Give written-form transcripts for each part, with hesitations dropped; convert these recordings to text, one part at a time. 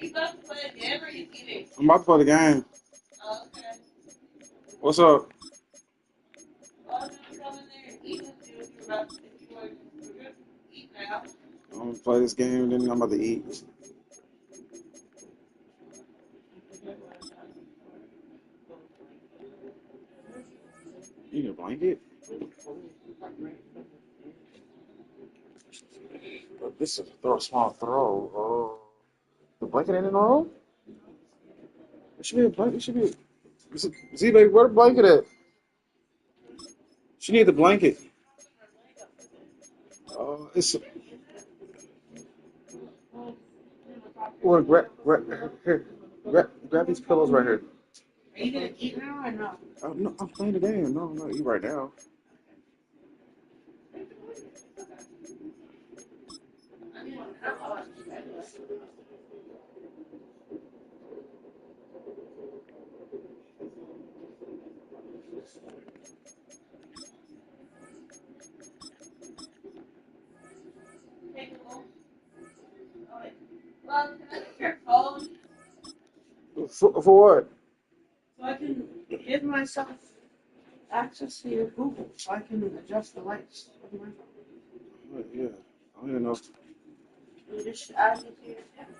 you about to play a game or are you eating? I'm about to play the game. Oh, okay. What's up? Well, I was gonna come in there and eat with you if you were about to, if you were gonna eat now. I'm gonna play this game and then I'm about to eat. You need a blanket? This is a small throw. Oh, the blanket ain't in the room? It should be a blanket. It should be. See, baby, where the blanket at? She need the blanket. It's. Or grab these pillows right here. Are you gonna eat now or no? No, I'm playing the game. No, I'm not eating right now. Well, can I get your phone For what? so I can give myself access to your Google so I can adjust the lights of my phone? Yeah, I don't even know. You just add me to your account.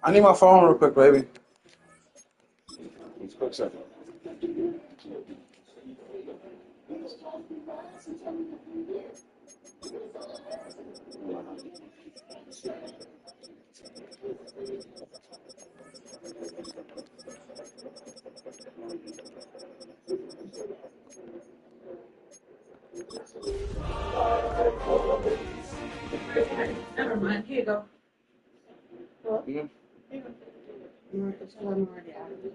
I need my phone real quick, baby. Just a quick second. Never mind. Here you go. Well, Yeah. here you go. It's all I'm already out of it.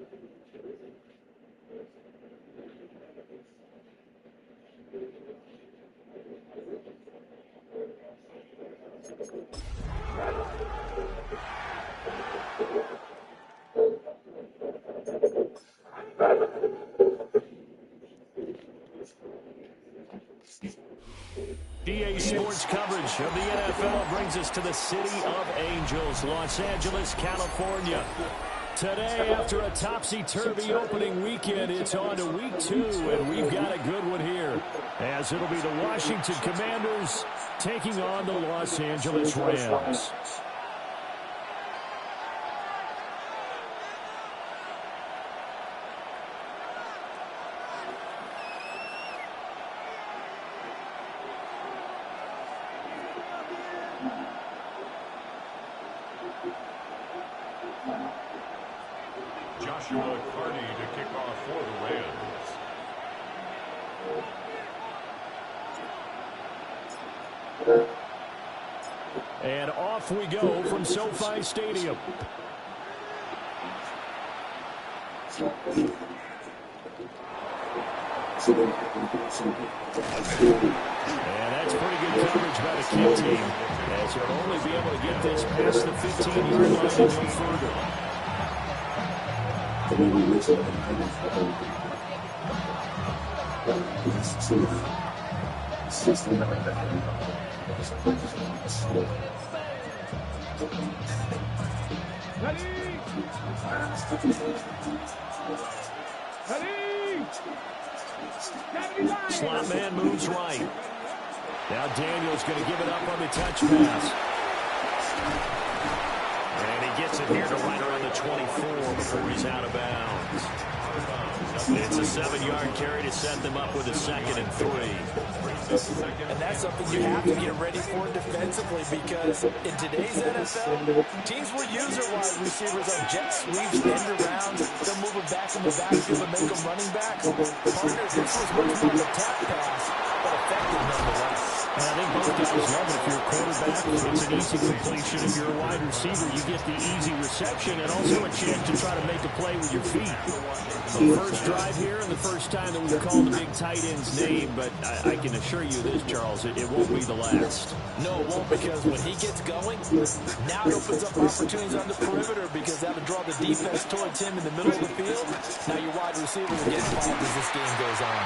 EA Sports coverage of the NFL brings us to the City of Angels, Los Angeles, California. Today, after a topsy-turvy opening weekend, it's on to week 2, and we've got a good one here, as it'll be the Washington Commanders taking on the Los Angeles Rams. Joshua Carney to kick off for the Rams. And off we go from SoFi Stadium. And that's pretty good coverage by the kick team, as he'll only be able to get this past the 15-yard line and no further. Slot man moves right. Now Daniel's going to give it up on the touch pass. And he gets it here to right around the 24 before he's out of bounds. It's a 7-yard carry to set them up with a 2nd and 3. And that's something you have to get ready for defensively, because in today's NFL, teams will use their wide receivers on jet sweeps, end arounds. They'll move them back in the backfield and make them running backs. Partner, this was much more of a tap pass, but effective nonetheless. And I think both guys love it. If you're a quarterback, it's an easy completion. If you're a wide receiver, you get the easy reception and also a chance to try to make a play with your feet. The first drive here and the first time that we've called the big tight end's name, but I can assure you this, Charles, it won't be the last. No, it won't, because when he gets going, now it opens up opportunities on the perimeter, because that'll draw the defense towards him in the middle of the field. Now your wide receivers are getting involved as this game goes on.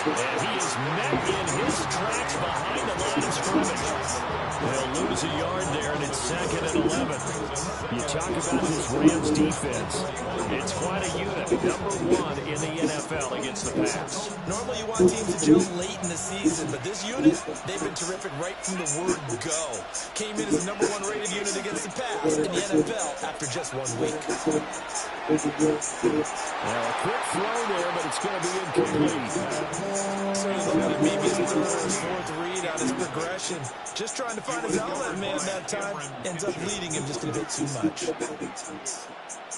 And he is met in his tracks behind the line of scrimmage. They'll lose a yard there, and it's 2nd and 11. You talk about this Rams defense. It's quite a unit. Number 1 in the NFL against the pass. Normally you want teams to jump late in the season, but this unit, they've been terrific right from the word go. Came in as the number 1 rated unit against the pass in the NFL after just 1 week. Now a quick throw there, but it's going to be incomplete. So maybe his 3rd or 4th read out his progression. Just trying to find his outlet man that time. Ends up leading him just a bit too much.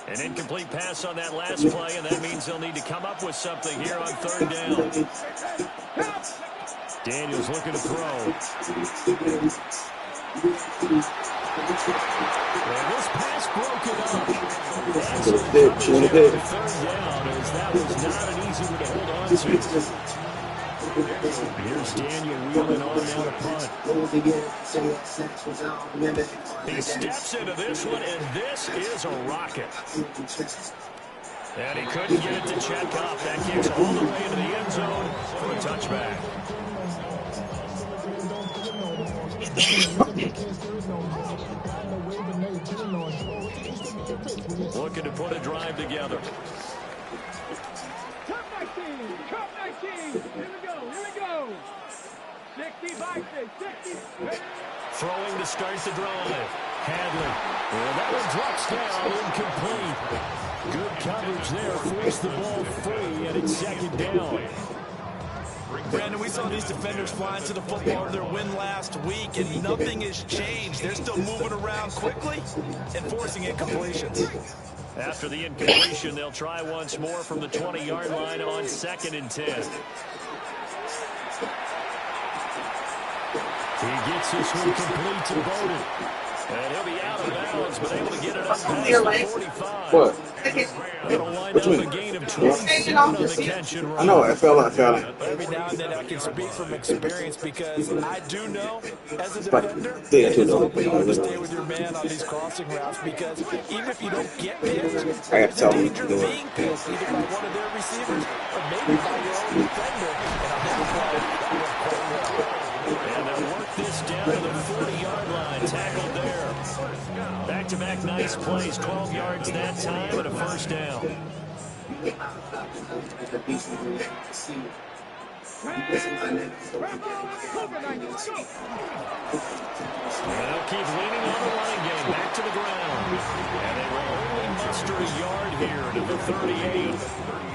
An incomplete pass on that last play, and that means they'll need to come up with something here on 3rd down. Daniels looking to throw. And this pass broken up. That's a pitch on 3rd down, as that was not an easy one to hold on to. Here's Daniel wheeling on now to punt. He steps into this one, and this is a rocket. And he couldn't get it to check off. That kicks all the way into the end zone for a touchback. Looking to put a drive together. Cup 19, Cup 19. Here we go. 60, 60. Throwing to start the drive. Hadley. Well, that one drops down, incomplete. Good coverage there. Forced the ball free, and it's 2nd down. Brandon, we saw these defenders flying to the football in their win last week, and nothing has changed. They're still moving around quickly and forcing incompletions. After the incompletion, they'll try once more from the 20-yard line on 2nd and 10. He gets this one complete to Bowden. And he'll be out of bounds, but able to get it up past the 45. What? That'll wind up a gain of 27 on the catch and run. I know, I fell. Every now and then I can speak from experience, because I do know, as a defender, it's always hard to stay with your man on these crossing routes, because even if you don't get picked, I got to tell them danger of being picked either by one of their receivers or maybe by your own defender. And on that play, that worked quite well. And they'll work this down to the 40-yard line. Tackled there. Back-to-back nice plays. 12 yards that time and a 1st down. And they'll keep leaning on the running game. Back to the ground. And they will only muster a yard here to the 38.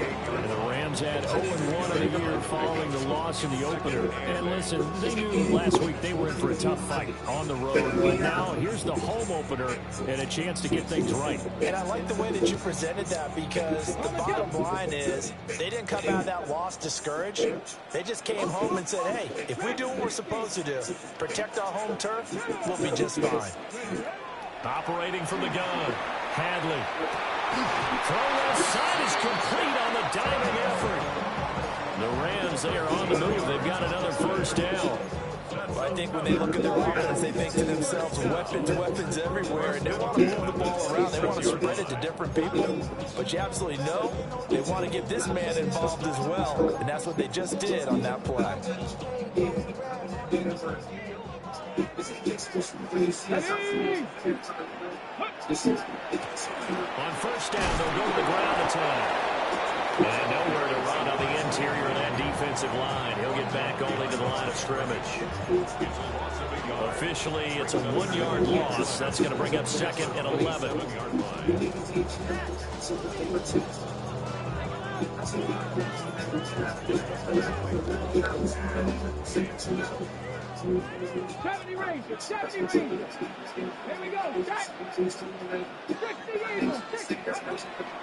And the Rams had 0-1 of the year following the loss in the opener. And listen, they knew last week they were in for a tough fight on the road. But now here's the home opener and a chance to get things right. And I like the way that you presented that, because the bottom line is they didn't come out of that loss discouraged. They just came home and said, hey, if we do what we're supposed to do, protect our home turf, we'll be just fine. Operating from the gun, Hadley. Throw left side is complete on the diving effort. The Rams, they are on the move. They've got another first down. Well, I think when they look at their offense, they think to themselves, weapons everywhere, and they want to move the ball around. They want to spread it to different people. But you absolutely know they want to get this man involved as well, and that's what they just did on that play. On first down, they'll go to the ground attack. And nowhere to run on the interior of that defensive line. He'll get back only to the line of scrimmage. Officially, it's a 1-yard loss. That's going to bring up 2nd and 11.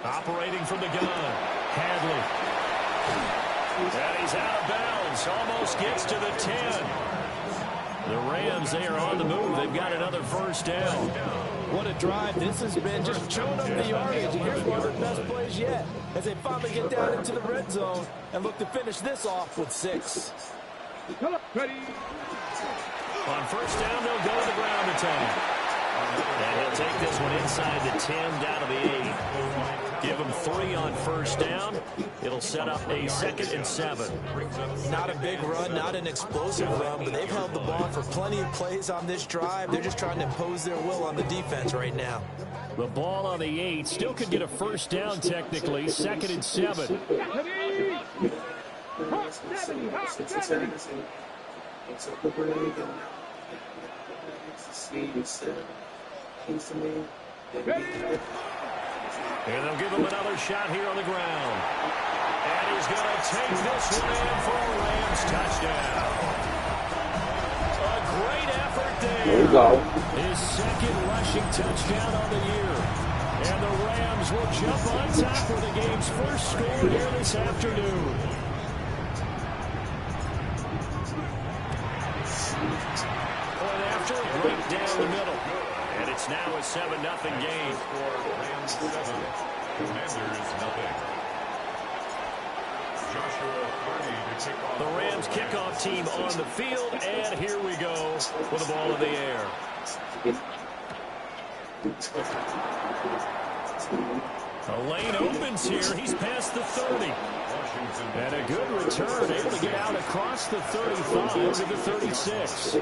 Operating from the gun, Hadley. And he's out of bounds. Almost gets to the 10. The Rams, they are on the move. They've got another first down. What a drive this has been, just chewing up the yardage. And here's one of their best plays yet, as they finally get down into the red zone and look to finish this off with 6. Ready. On first down, they'll go to the ground attack. And he'll take this one inside the 10, down to the 8. Give him 3 on first down. It'll set up a 2nd and 7. Not a big run, not an explosive run, but they've held the ball for plenty of plays on this drive. They're just trying to impose their will on the defense right now. The ball on the 8 still could get a first down technically. 2nd and 7. And they'll give him another shot here on the ground. And he's going to take this one in for a Rams touchdown. A great effort there. There you go. His 2nd rushing touchdown on the year. And the Rams will jump on top with the game's first score here this afternoon. Point after, right down the middle. And it's now a 7-0 game. Rams 7, Commanders 0. Joshua Carney to kick off. The Rams kickoff team on the field, and here we go with the ball in the air. A lane opens here. He's past the 30. And a good return, able to get out across the 35 to the 36.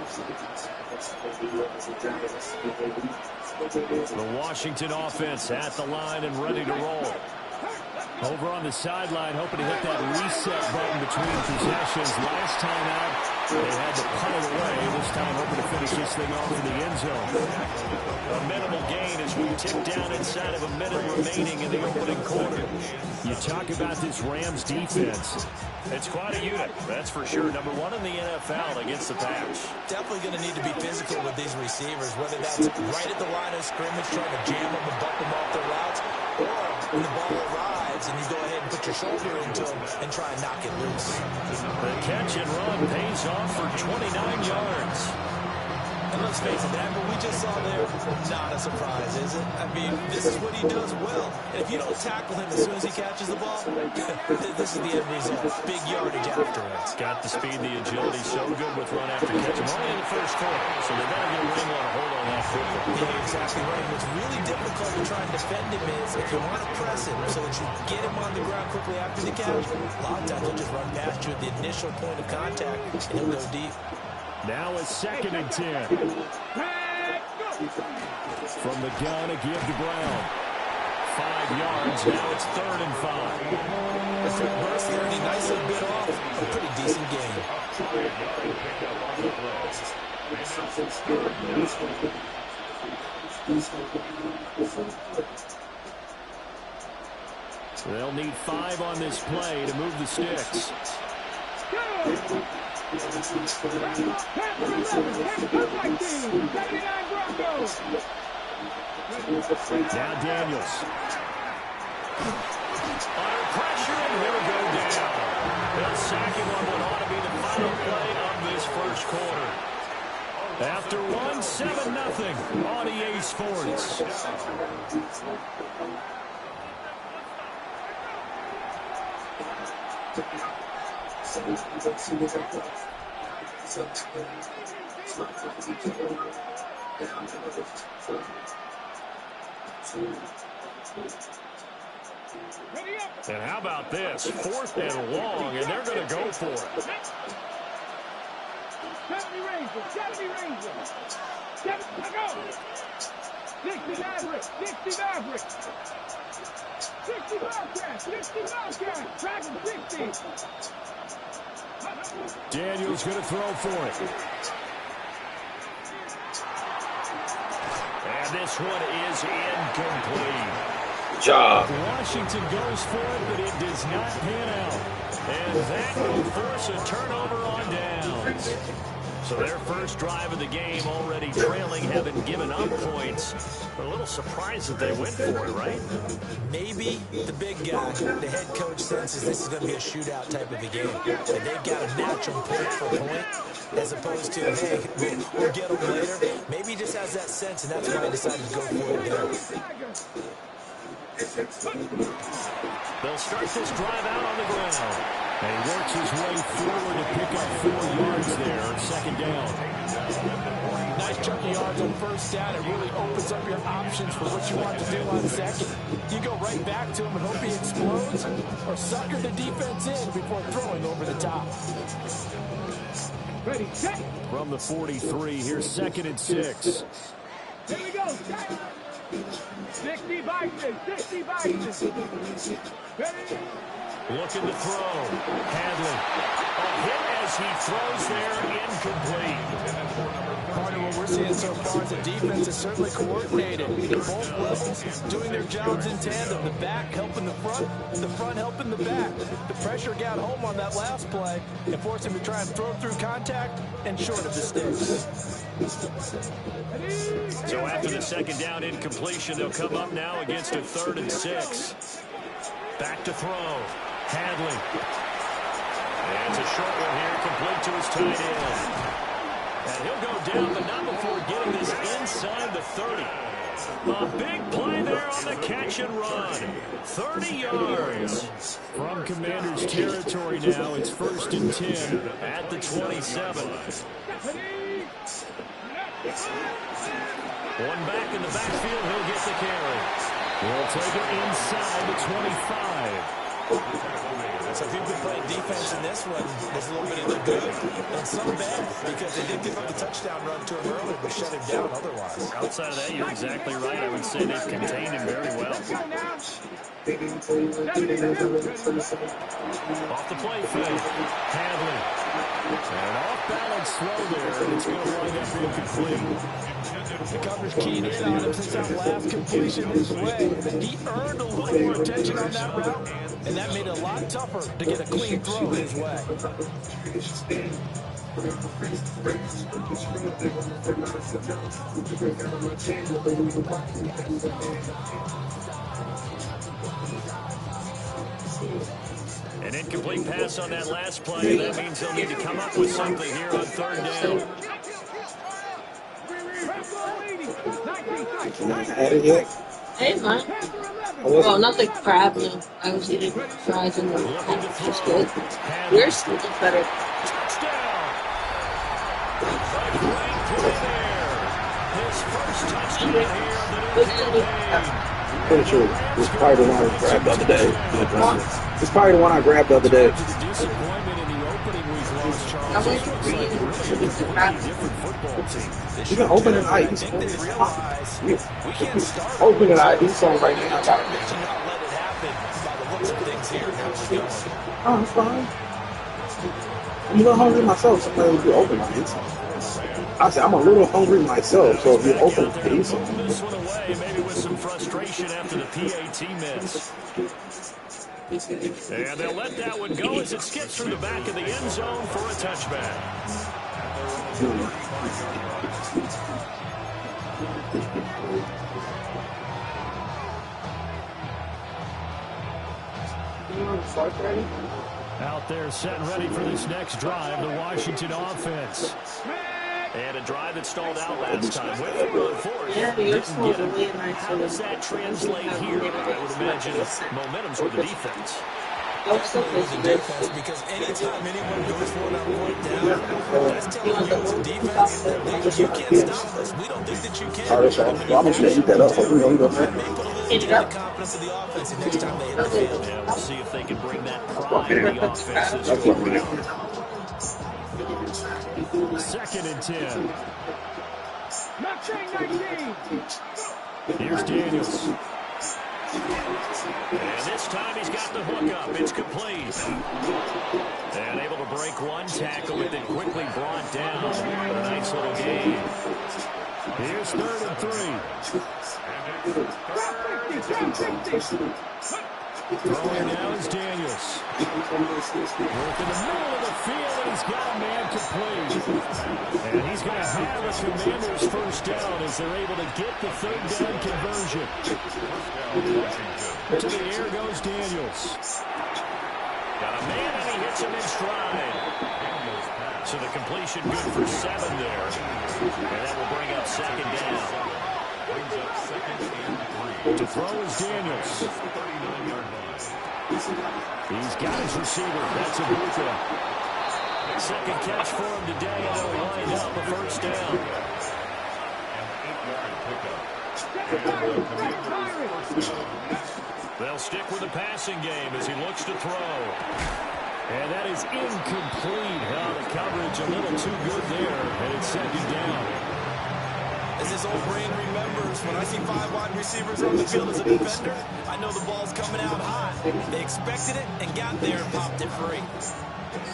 The Washington offense at the line and ready to roll. Over on the sideline, hoping to hit that reset button between possessions. Last time out, they had to punt it away. This time, hoping to finish this thing off in the end zone. A minimal gain as we tick down inside of a minute remaining in the opening quarter. You talk about this Rams defense. It's quite a unit, that's for sure. Number 1 in the NFL against the pass. Definitely going to need to be physical with these receivers, whether that's right at the line of scrimmage, trying to jam them and bump them off their routes, or when the ball arrives and you go ahead and put your shoulder into them and try and knock it loose. The catch and run pays off for 29 yards. And let's face it, that what we just saw there, not a surprise, is it? I mean, this is what he does well. And if you don't tackle him as soon as he catches the ball, this is the end result. Big yardage after it. Got the speed, the agility, so good with run after catch. Only in the first quarter, so they better get a ring on a hold on that quickly. Yeah, exactly right. What's really difficult to try and defend him is if you want to press him so that you get him on the ground quickly after the catch, a lot of times he'll just run past you at the initial point of contact, and he'll go deep. Now a 2nd and 10. From the gun, a give to Brown. 5 yards, now it's 3rd and 5. A quick burst there, and he nicely bit off a pretty decent gain. They'll need 5 on this play to move the sticks. Now Daniels. Under pressure, and he'll go down. They'll sack him on what ought to be the final play of this first quarter. After 7-0 on EA Sports. And how about this? 4th and long, and they're going to go for it. 70 Rangers, 70 Rangers. 70, go. 60 Mavericks, 60 Mavericks. 60 Bobcats, 60 Bobcats. Dragon 60. Daniel's going to throw for it. And this one is incomplete. Job. Washington goes for it, but it does not pan out. And that will force a turnover on downs. So their first drive of the game already trailing, having given up points. A little surprised that they went for it, right? Maybe the big guy, the head coach, senses this is going to be a shootout type of a game. And they've got to match them point for point, as opposed to, hey, we'll get them later. Maybe he just has that sense, and that's why he decided to go for it again. They'll start this drive out on the ground. And he works his way forward to pick up 4 yards there on 2nd down. Nice chunk of yards on 1st down. It really opens up your options for what you want to do on 2nd. You go right back to him and hope he explodes, or sucker the defense in before throwing over the top. Ready, set. From the 43, here's 2nd and 6. Here we go, set. 60 Bison, 60 Bison. Ready. Looking to throw. Hadley. A hit as he throws there, incomplete. Part of what we're seeing so far is the defense is certainly coordinated. Both levels doing their jobs in tandem. The back helping the front helping the back. The pressure got home on that last play and forced him to try and throw through contact and short of the sticks. So after the 2nd down incompletion, they'll come up now against a 3rd and 6. Back to throw. Hadley. And it's a short one here, complete to his tight end. And he'll go down, but not before getting this inside the 30. A big play there on the catch and run. 30 yards. From Commanders territory now, it's 1st and 10 at the 27. One back in the backfield, he'll get the carry. We'll take it inside the 25. So if you've been playing defense in this one, there's a little bit of the good and some bad, because they did give up the touchdown run to him early, but shut him down otherwise. Outside of that, you're exactly right. I would say they've contained him very well. Off the play fake. Hadley. And off-balance throw there, and it's going to wind up incomplete. The coverage keyed in on him since that last completion his way. He earned a little more attention on that route, and that made it a lot tougher to get a clean throw his way. An incomplete pass on that last play. That means they'll need to come up with something here on 3rd down. Had it yet? Hey, man. Well, nothing crab, no. I was eating fries and it's good. Yours is better. Touchdown! A great play there. His first touchdown here of the new campaign. Pretty sure it's probably the one I grabbed the other day. It's probably the one I grabbed the other day. Disappointment in the opening week loss, Charles. I'm going to read Different football team. You can open an ID. Open an ID song right now. Oh, it's fine. I'm a little hungry myself. Sometimes if you open an ID song. I said I'm a little hungry myself, so if you open an ID song. This one away, maybe with some frustration after the PAT miss. And they'll let that one go as it skips through the back of the end zone for a touchback. Out there set and ready for this next drive, the Washington offense. And a drive that stalled out last time. With force. Yeah, you're supposed to win. How does that translate here? I would imagine momentum's with the defense. as a defense, because anytime anyone goes for it on fourth down, that's telling you as a defense that you can't stop us. We don't think that you can. Oh, that's right. And when Well, I'm you just gonna do, eat that up. So you know, that may put a little dent in the confidence of the offense the next time they hit the field. Yeah, we'll see if they can bring that pride to the offense this go around. 2nd and 10. Not saying 19. Here's Daniels. And this time he's got the hook up. It's complete. And able to break one tackle, but then quickly brought down. A nice little gain. Here's 3rd and 3. Throwing now is Daniels. Work in the middle of the field, and he's got a man complete. And he's going to have a Commanders first down as they're able to get the 3rd down conversion. To the air goes Daniels. Got a man, and he hits him in stride. So the completion good for 7 there. And that will bring up 2nd down. To throw is Daniels. He's got his receiver. That's Ibuka. 2nd catch for him today, and they'll wind up a first down. They'll stick with the passing game as he looks to throw. And that is incomplete. The coverage a little too good there, and it's 2nd down. As his old brain remembers, when I see 5 wide receivers on the field as a defender, I know the ball's coming out hot. They expected it and got there and popped it free.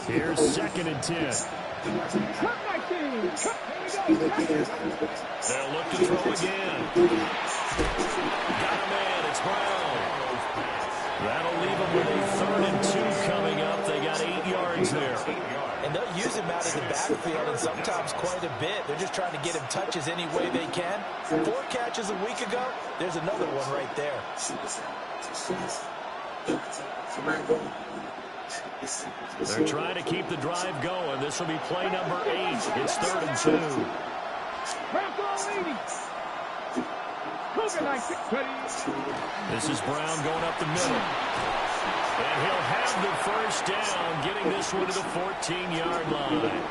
Here's 2nd and 10. They'll look to throw again. Got a man. It's Brown. That'll leave them with a 3rd and 2 coming up. They got 8 yards there. And they'll use him out in the backfield, and sometimes quite a bit. They're just trying to get him touches any way they can. 4 catches a week ago. There's another one right there. They're trying to keep the drive going. This will be play number 8. It's 3rd and 2. This is Brown going up the middle. And he'll have the first down, getting this one to the 14-yard line.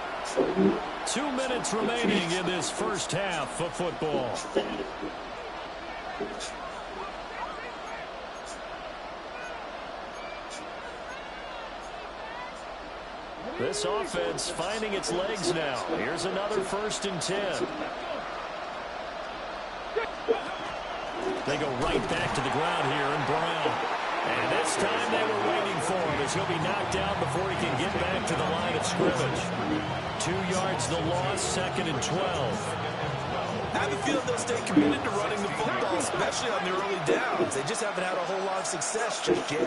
2 minutes remaining in this first half of football. This offense finding its legs now. Here's another 1st and 10. They go right back to the ground here, and Brown. And this time they were waiting for him as he'll be knocked down before he can get back to the line of scrimmage. 2 yards the loss, 2nd and 12. I have a feeling they'll stay committed to running the football, especially on the early downs. They just haven't had a whole lot of success just yet.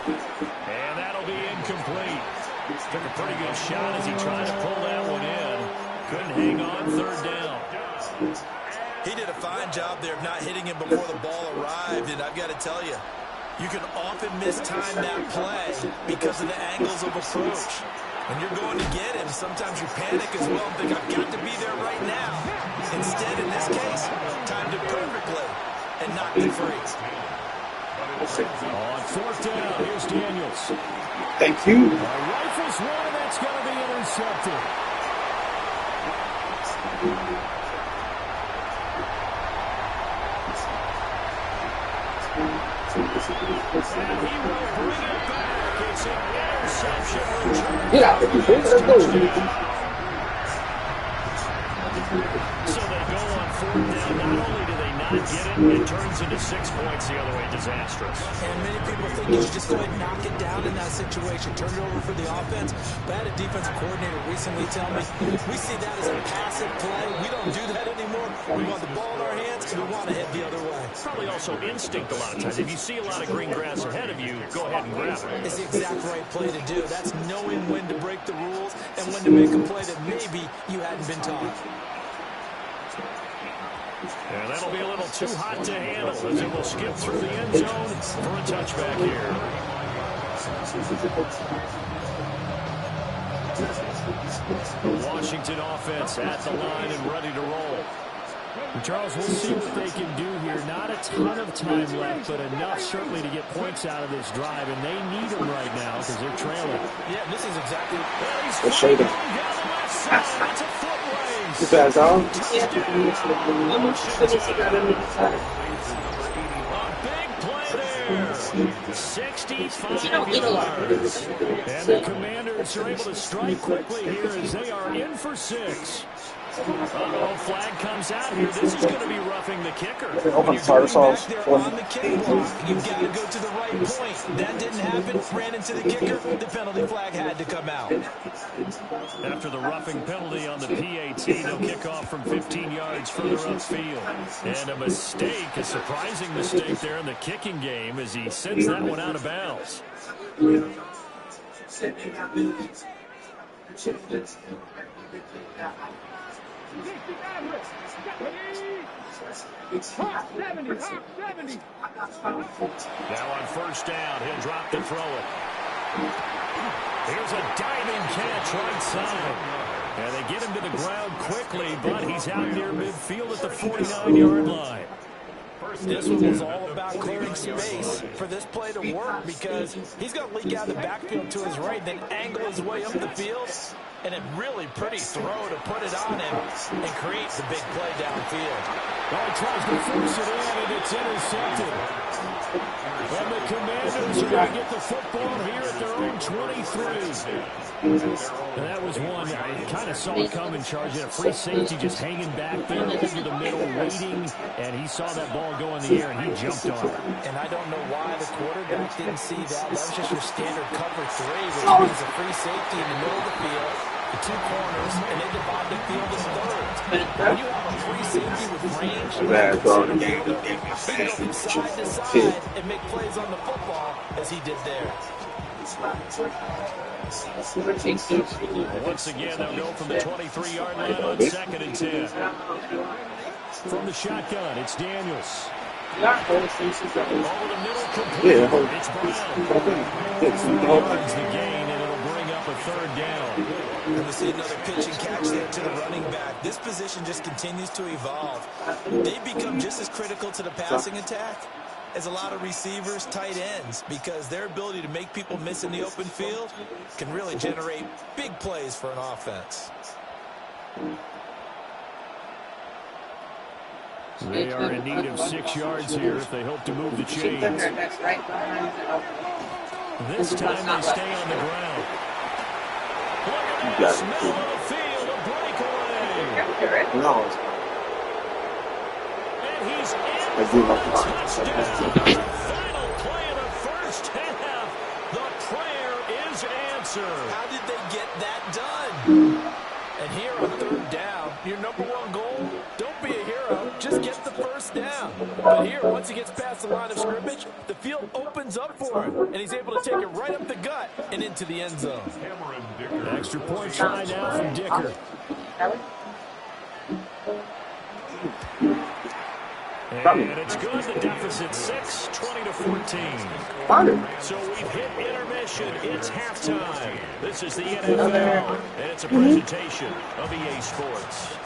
And that'll be incomplete. Took a pretty good shot as he tried to pull that one in. Couldn't hang on, 3rd down. He did a fine job there of not hitting him before the ball arrived, and I've got to tell you, you can often mistime that play because of the angles of approach. When you're going to get him, sometimes you panic as well and think, I've got to be there right now. Instead, in this case, timed it perfectly and knocked it free. On 4th down, here's Daniels. Thank you. Rifles one, that's going to be intercepted. And he will bring it back. It's an interception return. Get out. Let's go. So they go on 4th down. Not only do they not get it, it turns into 6 points the other way. Disastrous. And many people think you should just go ahead and knock it down in that situation. Turn it over for the offense. But I had a defensive coordinator recently tell me, we see that as a passive play. We don't do that anymore. We want the ball in our hands, and we want to head the other way. Probably also instinct a lot of times. If you see a lot of green grass ahead of you, go ahead and grab it. It's the exact right play to do. That's knowing when to break the rules and when to make a play that maybe you hadn't been taught. And that'll be a little too hot to handle as it will skip through the end zone for a touchback here. The Washington offense at the line and ready to roll. Charles, we'll see what they can do here. Not a ton of time left, but enough certainly to get points out of this drive, and they need them right now because they're trailing. Yeah, this is exactly. Let's show them. It's a foot race. You bad dog? Yeah. I'm going to finish it out on the side. A big play there. 65 You don't eat a lot. yards. And the Commanders are able to strike quickly here as they are in for 6. Uh-oh, flag comes out here. This is going to be roughing the kicker. When you're going back there on the kick block, you've got to go to the right point. That didn't happen. Ran into the kicker. The penalty flag had to come out. After the roughing penalty on the PAT, they'll kick off from 15 yards further upfield. And a mistake, a surprising mistake there in the kicking game as he sends that one out of bounds. Now on first down, he'll drop to throw it. Here's a diving catch right side. And they get him to the ground quickly, but he's out near midfield at the 49-yard line. This one was all about clearing space for this play to work because he's going to leak out of the backfield to his right, then angle his way up the field, and a really pretty throw to put it on him and create the big play downfield. Oh, he tries to force it in, and it's intercepted. And the Commanders are going to get the football here at their own 23. And that was one I kind of saw it coming, charging a free safety just hanging back there into the middle, waiting, and he saw that ball go in the air, and he jumped on it. And I don't know why the quarterback didn't see that. That was just your standard cover 3, which means a free safety in the middle of the field, the 2 corners, and they divide the field in thirds. When you have a free safety with range, he can go from side to side and make plays on the football as he did there. Once again, they'll go from the 23-yard line on 2nd and 10. From the shotgun, it's Daniels. Over the middle, complete. It's Brown. 3 yards the gain, and it'll bring up a 3rd down. And we see another pitch and catch there to the running back. This position just continues to evolve. They've become just as critical to the passing attack as a lot of receivers, tight ends, because their ability to make people miss in the open field can really generate big plays for an offense. They are in need of 6 yards here if they hope to move the chains. This time they stay on the ground. Look at this, middle of the field, a breakaway. No. And he's in for a touchdown. Final play of the first half. The prayer is answered. How did they get that done? And here on 3rd down, your number 1 goal, don't be a hero, just get the first down. But here, once he gets past the line of scrimmage, the field opens up for him, and he's able to take it right up the gut and into the end zone. Extra point try now from Dicker. And it's good. The deficit 6, 20-14. So we've hit intermission. It's halftime. This is the NFL, and it's a presentation of EA Sports.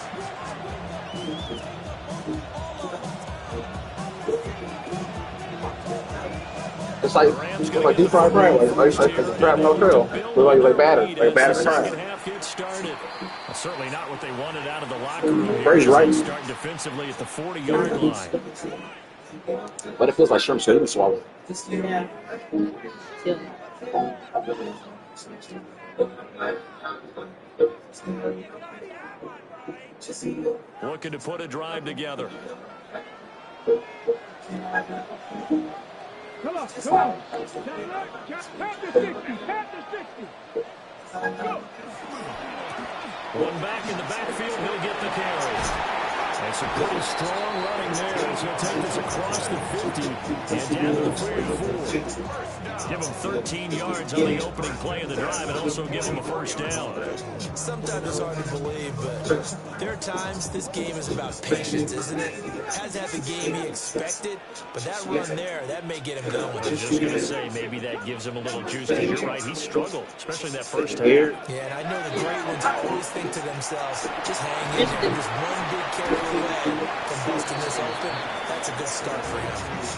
It's like deep fried bread, like crab no trail. Like batter Second crab. half gets started. Well, certainly not what they wanted out of the locker room here. Brady's right. Start defensively at the 40-yard line. But it feels like shrimp should even swallow. Yeah. Looking to put a drive together. Come on, come on. Tap the 60, tap the 60. Go. One back in the backfield, he'll get the carry. And some pretty strong running there as he'll take this across the 50 and down to the 44. Give them 13 yards on the opening play of the drive and also give them a first down. Sometimes it's hard to believe, but there are times this game is about patience, isn't it? Hasn't had the game he expected, but that run there, that may get him going. I was just going to say, maybe that gives him a little juice, because you're right, he struggled, especially that first half. Yeah, and I know the great ones always think to themselves, just hang in there, just one big carry away from busting this open. That's a good start for him.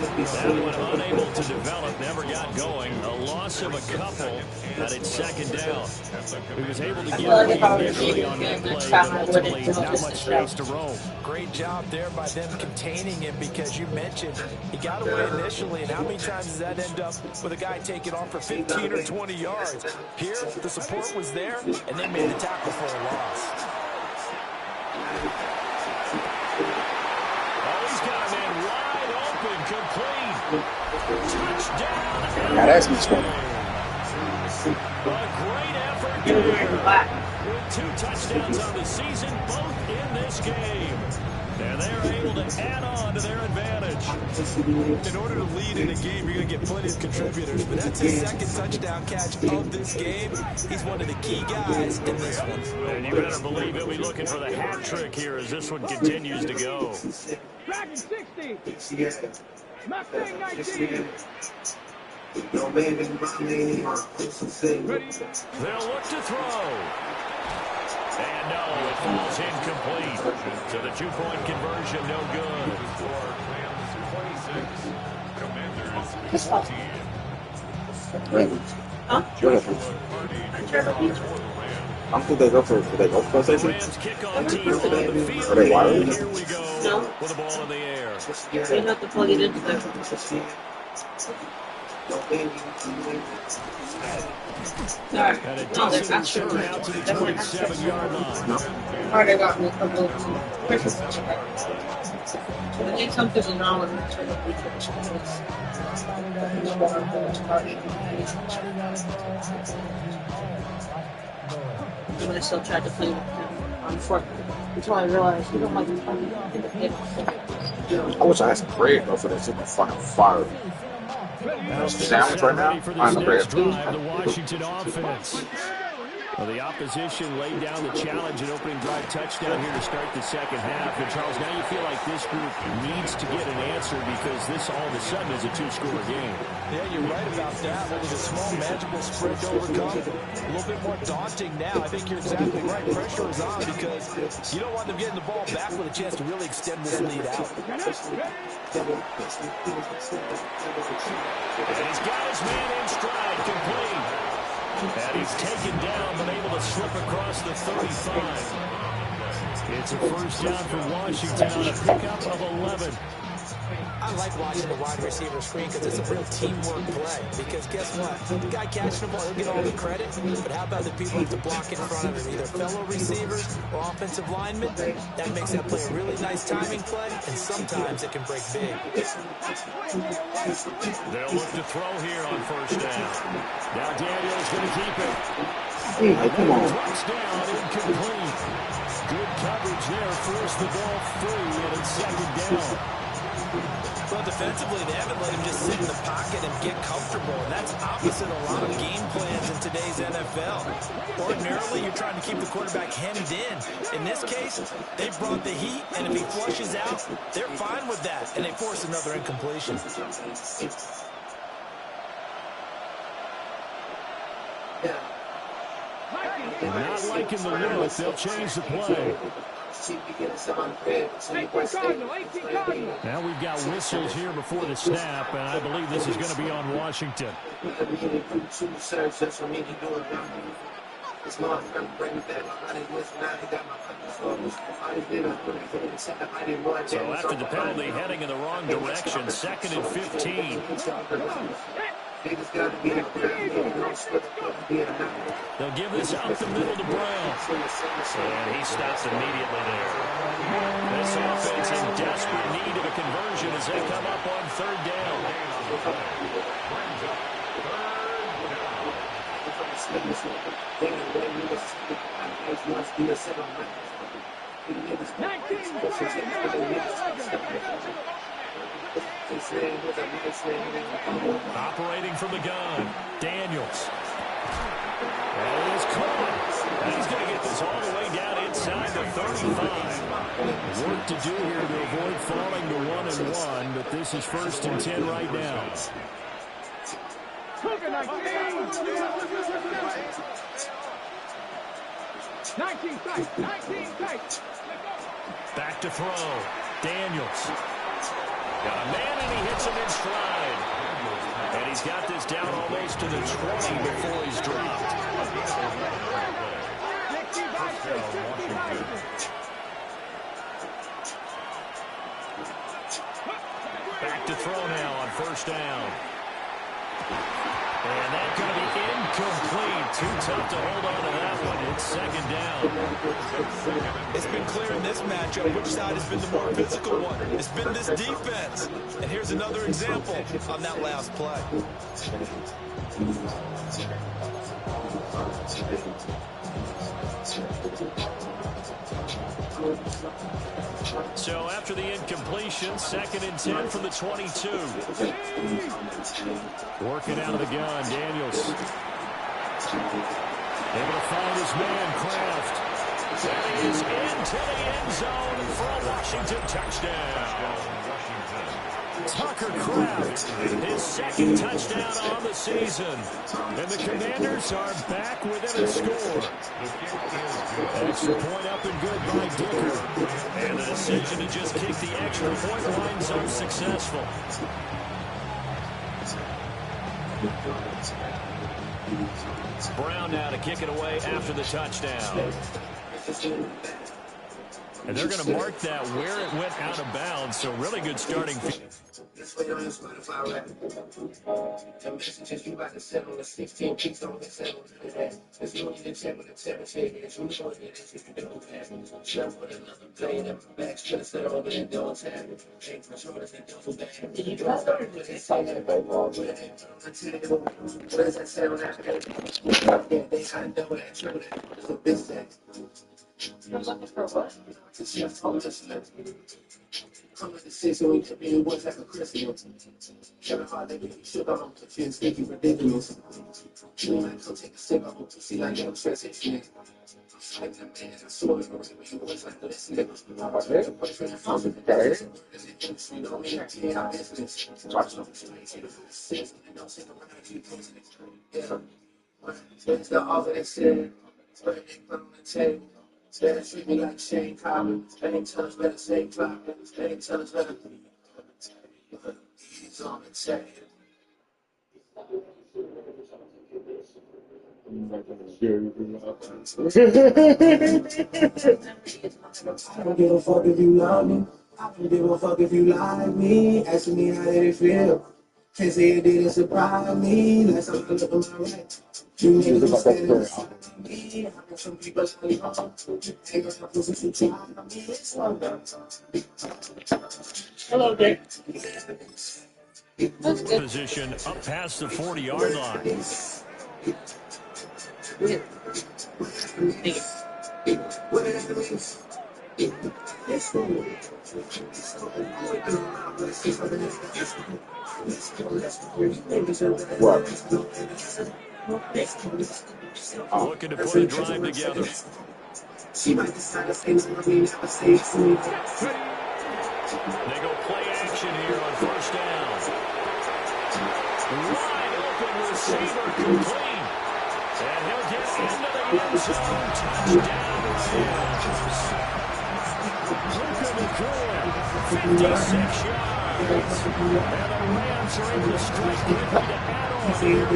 That one unable to develop, never got going. A loss of a couple, but it's second down. He was able to get away initially on that play, but ultimately not much space to roam. Great job there by them containing him, because you mentioned he got away initially, and how many times does that end up with a guy taking off for 15 or 20 yards? Here, the support was there, and they made the tackle for a loss. Oh, he's got a man wide open, complete. Touchdown. Now that's me. A great effort there. With 2 touchdowns on the season, both in this game. And they're able to add on to their advantage. In order to lead in a game, you're going to get plenty of contributors, but that's his second touchdown catch of this game. He's one of the key guys in this one. And you better believe he'll be looking for the hat trick here as this one continues to go. Dragon 60. Mustang 19. They'll look to throw. And no, it falls incomplete. So the 2-point conversion, no good. Commanders 14. I'm think they go for PlayStation. Rams kickoff team on the field. Are they wireless? Here we go. No. With the ball in the air. You have to plug it into there. Sorry. And a No, they're decent actually return out to the 27-yard line. Harder got me a couple of Christmas. I think something's wrong with but I still tried to play with him on fourth. Until I realized you don't like to play in the middle. I wish I had some bread though for that super fucking fire. Sandwich right now? I'm the bread. Drive the Washington offense. Well, the opposition laid down the challenge and opening drive touchdown here to start the second half. And Charles, now you feel like this group needs to get an answer because this all of a sudden is a 2-score game. Yeah, you're right about that. It was a small, manageable spread to overcome. A little bit more daunting now. I think you're exactly right. Pressure is on because you don't want them getting the ball back with a chance to really extend this lead out. And he's got his man in stride, complete. And he's taken down, but able to slip across the 35. It's a first down for Washington on a pickup of 11. I like watching the wide receiver screen because it's a real teamwork play. Because guess what? The guy catching the ball, he'll get all the credit. But how about the people who have to block in front of him? Either fellow receivers or offensive linemen. That makes that play a really nice timing play. And sometimes it can break big. They'll look to throw here on first down. Now Daniel's going to keep it. Hey, come on. Touchdown, incomplete. Good coverage there. Forced the ball free, and it's second down. Well, defensively, they haven't let him just sit in the pocket and get comfortable, and that's opposite a lot of game plans in today's NFL. Ordinarily, you're trying to keep the quarterback hemmed in. In this case, they brought the heat, and if he flushes out, they're fine with that, and they force another incompletion. Not liking the look. They'll change the play. Now we've got whistles here before the snap, and I believe this is going to be on Washington. So after the penalty, heading in the wrong direction, 2nd and 15. They'll give this out the middle to Brown. And he stops immediately there. This offense in desperate need of a conversion as they come up on 3rd down. Operating from the gun, Daniels. And it is caught. And he's going to get this all the way down inside the 35. Work to do here to avoid falling to 1-1, but this is 1st and 10 right now. 19 tight. Back to throw. Daniels. Got a man, and he hits him in stride. And he's got this down almost to the 20 before he's dropped. Back to throw now on 1st down. And that's going to be incomplete. Too tough to hold on to that one. It's 2nd down. It's been clear in this matchup which side has been the more physical one. It's been this defense. And here's another example on that last play. So after the incompletion, 2nd and 10 from the 22. Working out of the gun, Daniels. Able to find his man, Kraft. And he is into the end zone for a Washington touchdown. Tucker Kraft, his 2nd touchdown on the season. And the Commanders are back within a score. Extra point up and good by Dicker. And the decision to just kick the extra point lines up successful. Brown now to kick it away after the touchdown. And they're going to mark that where it went out of bounds, so really good starting. This way on your Spotify rap. The messages you about to send on the 16 weeks on the 7. It's you need to check with the temperature. It's you know it is if you don't have it. Jump with another play and my back should have set over and don't have it. Ain't for sure if it don't back. You don't start with it, say that by wall with it. On the table. What does that sound like? Yeah, they kind of know that. True that. It's a big thing. You're looking for what? It's just all this stuff. I'm at the 6 and we could be in what's like a Christmas. Kevin Hart, they make me shook on to feel sneaky ridiculous. You might come take a sip, I hope to see like I'm transitioning. I'm like that man, I saw it already when you was like this nigga. My boyfriend and father, that's it. You know me, I can't have business. Watch over to me, take it from the 6, and don't take a run at you, things in it. Yeah. It's the offer they said. Put it on the table. Better treat me like Shane Cobbin. Ain't tell us better say Cobbin. Ain't tell us better. He's on the table. I don't give a fuck if you love me. I don't give a fuck if you like me. Asking me how did it feel. Can't say it didn't surprise me. Like something look on my right. You niggas are standing beside me. I got some people like home. Ain't gonna pussy to try me. Hello, Dick. That's good. Position up past the 40-yard line. Yeah. What? Looking to put a drive together. She might decide to say something we never say to me. They go play action here on 1st down. Wide open receiver complete. And he'll get into the end zone. Touchdown Rams. Luka McCoy, 56 yards. And the Rams are able to strike quickly to add on here.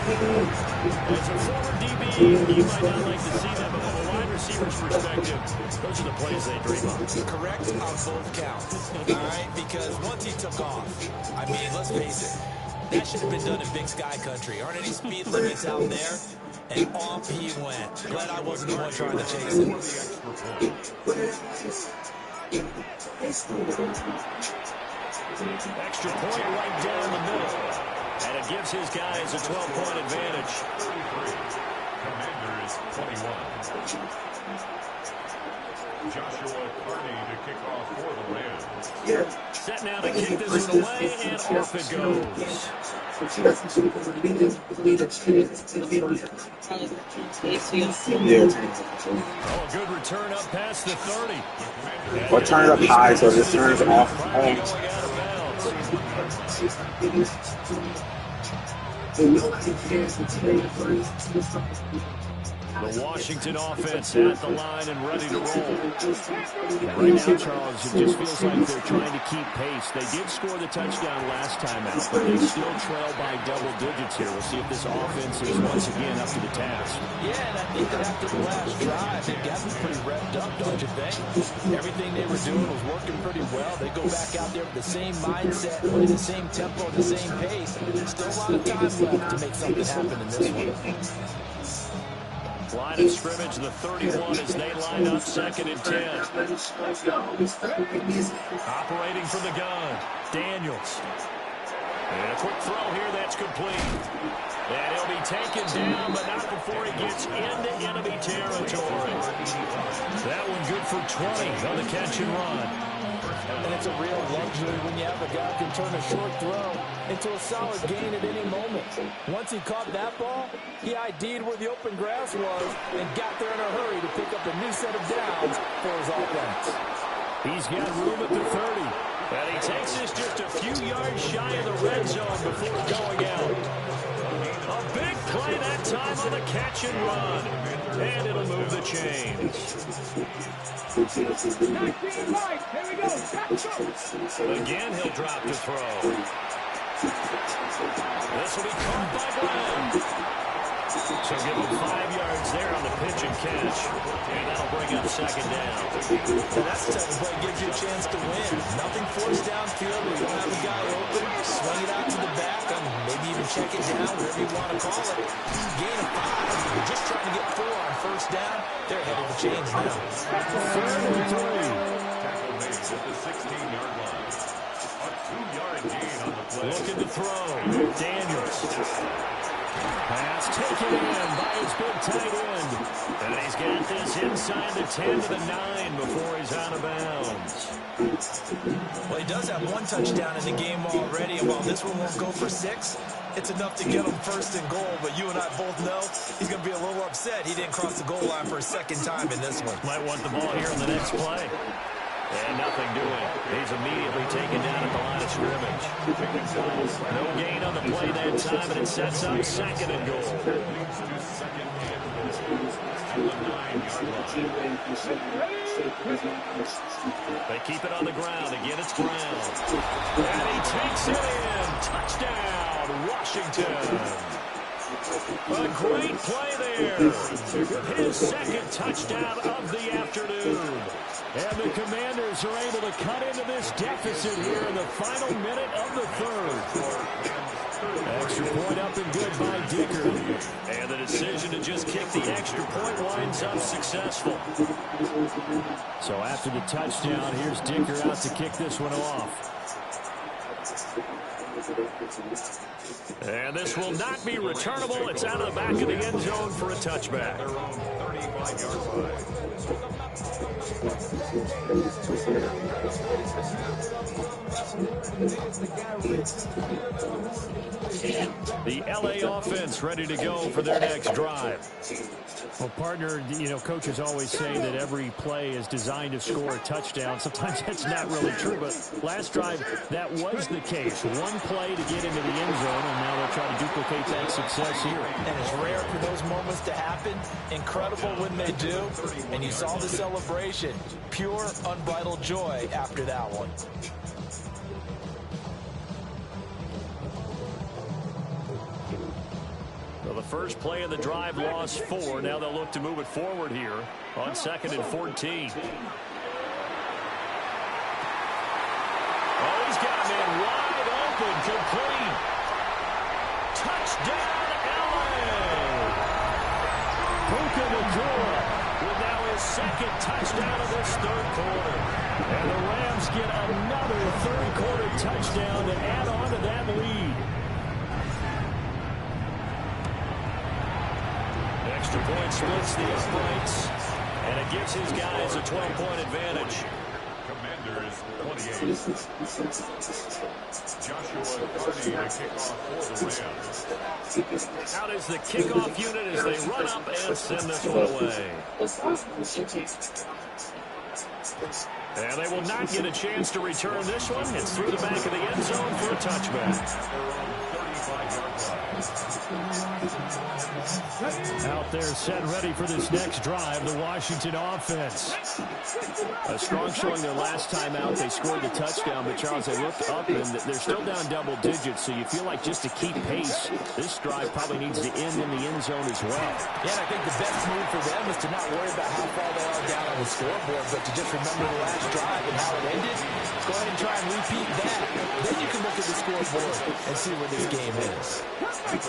As a former DB, you might not like to see that, but from a wide receiver's perspective, those are the plays they dream of. Correct on both counts, all right? Because once he took off, I mean, let's face it, that should have been done in Big Sky Country. Aren't any speed limits out there? And off he went. Glad I wasn't the one trying to chase him. Extra point right down the middle. And it gives his guys a 12-point advantage. Commanders 21. Joshua Carney to kick off for the Rams. Set now to kick this one away, and off it goes. Yeah. Oh, a good return up past the 30. Or turn it up high so it just turns off. Going out of bounds. The Washington offense at the line and ready to roll. Right now, Charles, it just feels like they're trying to keep pace. They did score the touchdown last time out, but they still trail by double digits here. We'll see if this offense is once again up to the task. Yeah, and I think that after the last drive, they've gotten pretty revved up, don't you think? Everything they were doing was working pretty well. They go back out there with the same mindset, play the same tempo, the same pace. Still a lot of time left to make something happen in this one. Line of scrimmage, the 31 as they line up, 2nd and 10. Operating from the gun, Daniels. And a quick throw here that's complete. And he'll be taken down, but not before he gets into enemy territory. That one good for 20 on the catch and run. And it's a real luxury when you have a guy who can turn a short throw into a solid gain at any moment. Once he caught that ball, he ID'd where the open grass was and got there in a hurry to pick up a new set of downs for his offense. He's got room at the 30. And he takes this just a few yards shy of the red zone before going out. A big play that time on the catch and run. And it'll move the chains. 19 right. Here we go. Again, he'll drop to throw. This will be caught by Glenn. So give him 5 yards there on the pitch and catch. And that'll bring up 2nd down. And that's the type of play gives you a chance to win. Nothing forced downfield. We don't have a guy open. Swing it out to the back and maybe even check it down, whatever you want to call it. Gain of 5. We're just trying to get 4 on 1st down. They're ahead of the chains now. 3rd and 3. Tackle made at the 16-yard line. A 2-yard gain on the play. Looking to throw. Daniels. Pass taken in by his big tight end. And he's got this inside the 10 to the 9 before he's out of bounds. Well, he does have 1 touchdown in the game already, and while this one won't go for 6, it's enough to get him 1st and goal. But you and I both know he's going to be a little upset he didn't cross the goal line for a 2nd time in this one. Might want the ball here in the next play. And nothing doing. He's immediately taken down at the line of scrimmage. No gain on the play that time, and it sets up 2nd and goal. They keep it on the ground. Again, it's Brown. And he takes it in. Touchdown, Washington. A great play there. His 2nd touchdown of the afternoon. And the Commanders are able to cut into this deficit here in the final minute of the 3rd. Extra point up and good by Dicker. And the decision to just kick the extra point winds up successful. So after the touchdown, here's Dicker out to kick this one off. And this will not be returnable. It's out of the back of the end zone for a touchback. Their own 35-yard line. The LA offense ready to go for their next drive. Well, partner, you know, coaches always say that every play is designed to score a touchdown. Sometimes that's not really true, but last drive, that was the case. 1 play to get into the end zone, and now they'll try to duplicate that success here. And it's rare for those moments to happen. Incredible when they do. And you saw the celebration. Pure, unbridled joy after that one. Well, the first play of the drive lost 4. Now they'll look to move it forward here on 2nd and 14. Oh, he's got a man wide open, complete. Touchdown, LA! Puka Nacua with now his 2nd touchdown of this 3rd quarter. And the Rams get another 3rd quarter touchdown to add on to that lead. Extra point splits the uprights. And it gives his guys a 12-point advantage. Commanders 28. Joshua Carney to kick off for the Rams. Out is the kickoff unit as they run up and send this one away. And they will not get a chance to return this one. It's through the back of the end zone for a touchback. Out there set ready for this next drive, the Washington offense. A strong showing their last time out. They scored the touchdown, but Charles, they looked up and they're still down double digits, so you feel like just to keep pace, this drive probably needs to end in the end zone as well. Yeah, and I think the best move for them is to not worry about how far they are down on the scoreboard, but to just remember the last drive and how it ended. Go ahead and try and repeat that. Then you can look at the scoreboard and see where this game is. 19.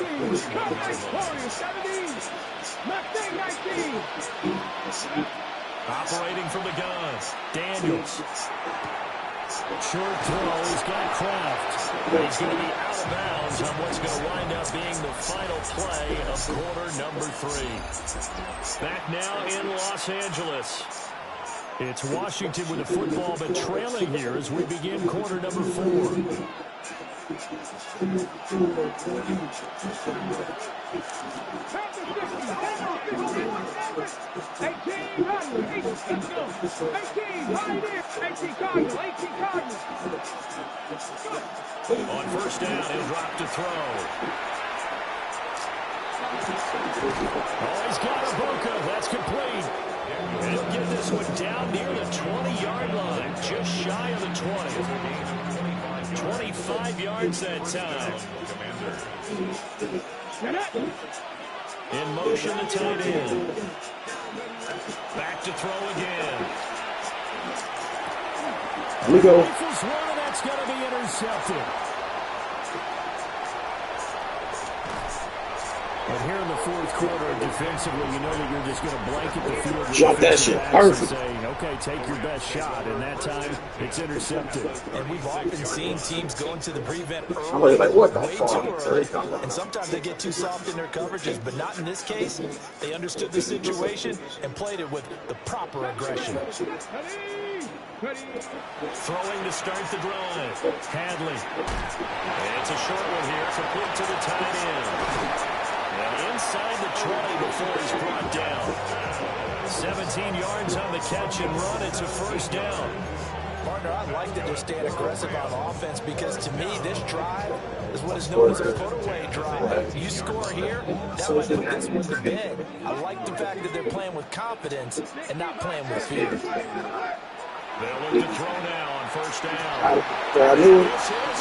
Operating from the gun, Daniels. Short throw, he's got Kraft. But he's going to be out of bounds on what's going to wind up being the final play of quarter number 3. Back now in Los Angeles. It's Washington with the football, but trailing here as we begin quarter number 4. On first down, he'll drop to throw. Oh, he's got Ibuka. That's complete. And he'll get this one down near the 20-yard line, just shy of the 20. 25 yards that time. In motion, the tight end. Back to throw again. Here we go. Rifles one, and that's going to be intercepted. But here in the fourth quarter, defensively, you know that you're just going to blanket the field. Drop that shit. Perfect. Say, okay, take your best shot. And that time, it's intercepted. And we've often seen teams go into the prevent I'm early, like, what the way fuck? too early. And sometimes they get too soft in their coverages, but not in this case. They understood the situation and played it with the proper aggression. Throwing to start the drive. Hadley. And it's a short one here, complete to the tight end. And inside the 20 before he's brought down. 17 yards on the catch and run. It's a first down. Partner, I like that they're staying aggressive on offense because, to me, this drive is what is known as a put-away drive. You score here, that might put this one to bed. I like the fact that they're playing with confidence and not playing with fear. They'll look to throw now on first down. I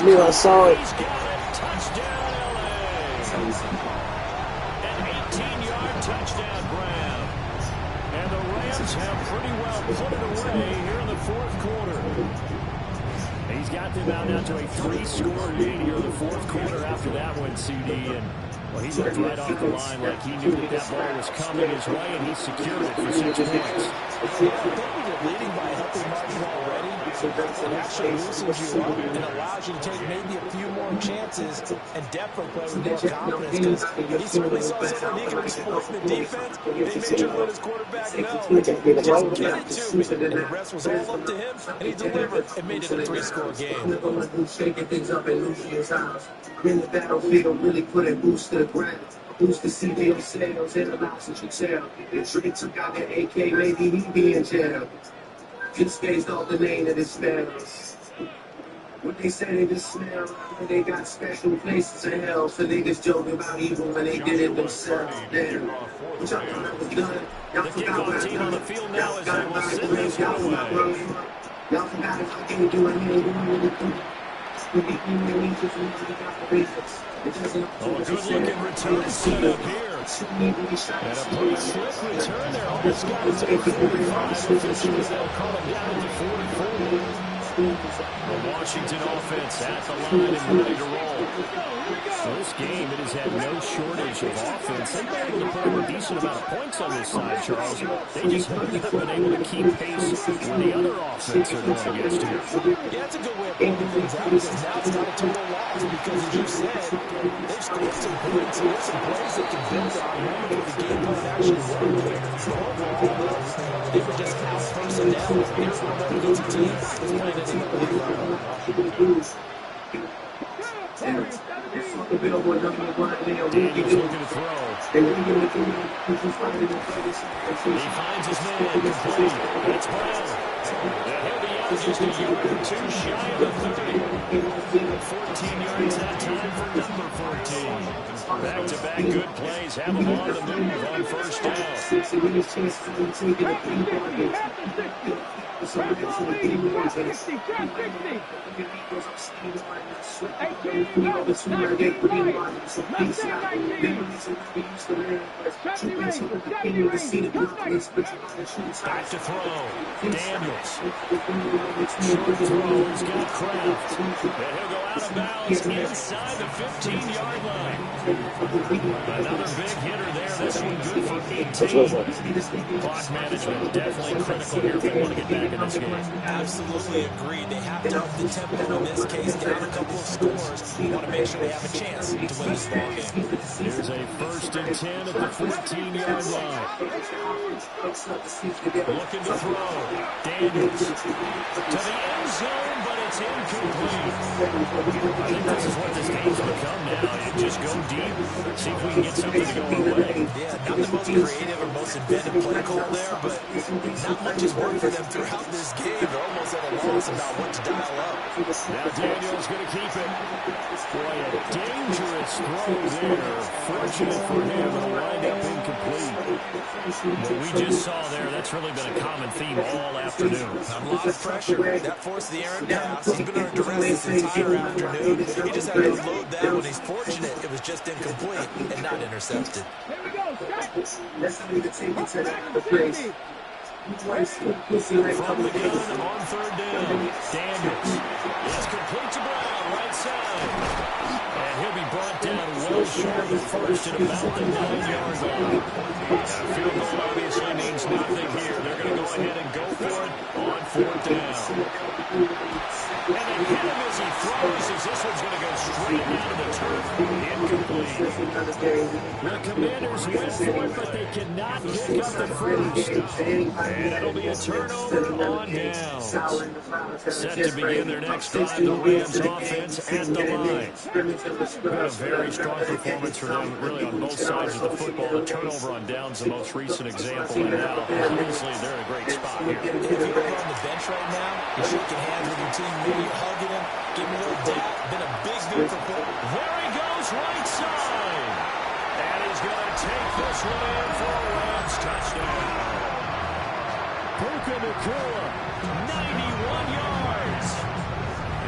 knew I saw it. He's got it. Touchdown, LA. An 18-yard touchdown grab. And the Rams have pretty well put it away here in the fourth quarter. He's got them out now to a 3-score lead here in the fourth quarter after that one, CD. And well, he looked right off the line like he knew that that ball was coming his way, and he secured it for 6 points. Leading by a healthy margin already, it actually loosens you up and allows you to take maybe a few more chances and definitely play with more confidence because he certainly saw something he could exploit in the defense. They made sure to let his quarterback know, just get it to me. And the rest was all up to him, and he delivered and made it a 3-score game. Shaking things up in Lucian's house. In the battlefield, really putting boots to the ground. Boost the CBO sales, it allows you to tell. If Drake took out that AK, maybe he'd be in jail. Just phased off the lane of the spells. What they say they just smell, they got special places in hell. So niggas joking about evil when they did it themselves. Damn. What y'all thought I was done? Y'all forgot what I done. Y'all forgot about it. Y'all forgot where I'm from. Y'all forgot if I can't do anything. Oh, a good-looking return set up here. And a pretty swift return there. Almost got it to the 45. Officials, they'll call him down to 44. The Washington offense at the line and ready to roll. So this game, it has had no shortage of offense. They've been able to put up a decent amount of points on this side, Charles. They just have not been able to keep pace with the other offense they're going against here. Yeah, that's a good way of pointing things out because now it's not a total loss because, as you said, they've scored some points and there's some plays they can build on where the game plan actually worked. Overall, they were just out personnel. They're going against a team that's playing at an elite level. Daniels looking to throw. He finds his man complete. It's Brown. He'll be out just a yard or two shy of the 30. 14 yards that time for number 14. Back-to-back good plays. Have him on the move on first down. Back to throw. Daniels. Short throw. He's got Kraft. And he'll go out of bounds inside the 15-yard line. Another big hitter there. This one good for 18. Clock management definitely critical here if they want to get back in this game. Absolutely agreed. They have to up the tempo in this case, down a couple of scores. They want to make sure they have a chance to win this ball game. Here's a 1st and 10 at the 14-yard line. Looking to throw. Daniels to the end zone, but it's incomplete. I think this is what this game's become now. You just go deep, see if we can get something to go our way. Yeah, not the most creative or most inventive play call there, but not much has worked for them throughout this game. They're almost at a loss about what to dial up. Now Daniels going to keep it. Boy, a dangerous throw there. Fortunate for him, it'll wind up incomplete. What we just saw there, that's really been a common theme all afternoon. A lot of pressure. That forced the errant pass. He's been under duress this entire afternoon. He just had to unload that one. He's fortunate it was just incomplete and not intercepted. Here we go, Let's take it to the place. From the gun on 3rd down. Daniels is complete to Brown, right side. And he'll be brought down well short of the first at about the 9-yard line. Field goal obviously means nothing here. They're going to go ahead and go for it on 4th down. And they hit him as he throws, as this one's going to go straight down to the turf. Incomplete. The Commanders win for it, but they cannot pick up the first. And it'll be a turnover on downs. Set to begin their next drive, the Rams offense at the line. Been a very strong performance for them, really on both sides of the football. The turnover on downs, the most recent example, and now obviously they're in a great spot here. If you're on the bench right now, you're shaking hands with your team, maybe you're hugging him, giving him a little dap. Been a big for football. There he goes, right side. And he's going to take this one in for a Rams touchdown. Puka Nacua, 91 yards.